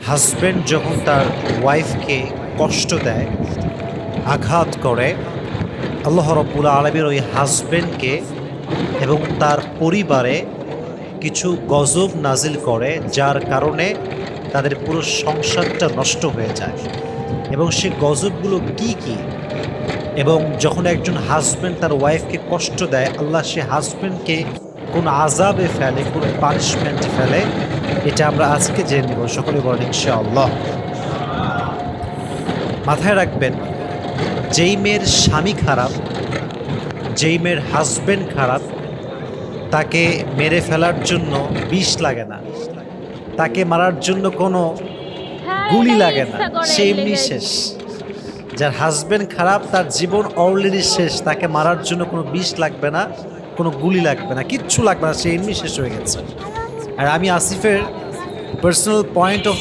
Husband যখন তার ওয়াইফকে কষ্ট দেয়, আঘাত করে, আল্লাহ রাব্বুল আলামিন ওই হাজব্যান্ডকে এবং তার পরিবারে কিছু গজব নাজিল করে, যার কারণে তাদের পুরো সংসারটা নষ্ট হয়ে যায়। এবং সে গজবগুলো কি কি? এবং যখন একজন হাজব্যান্ড তার ওয়াইফকে কষ্ট দেয়, আল্লাহ সে হাজব্যান্ডকে কোন আযাবে ফেলে, কোন পানিশমেন্টে ফেলে, এটা আমরা আজকে জেনে নেব। সকলে বলেন ইনশাআল্লাহ। মাথায় রাখবেন, যেই মেয়ের স্বামী খারাপ, যেই মেয়ের হাজব্যান্ড খারাপ, তাকে মেরে ফেলার জন্য বিষ লাগে না, তাকে মারার জন্য কোনো গুলি লাগে না, সে এমনি শেষ। যার হাজব্যান্ড খারাপ, তার জীবন অলরেডি শেষ, তাকে মারার জন্য কোনো বিষ লাগবে না, কোনো গুলি লাগবে না, কিচ্ছু লাগবে না, সে এমনি শেষ হয়ে গেছে। আর আমি আসিফের পার্সোনাল পয়েন্ট অফ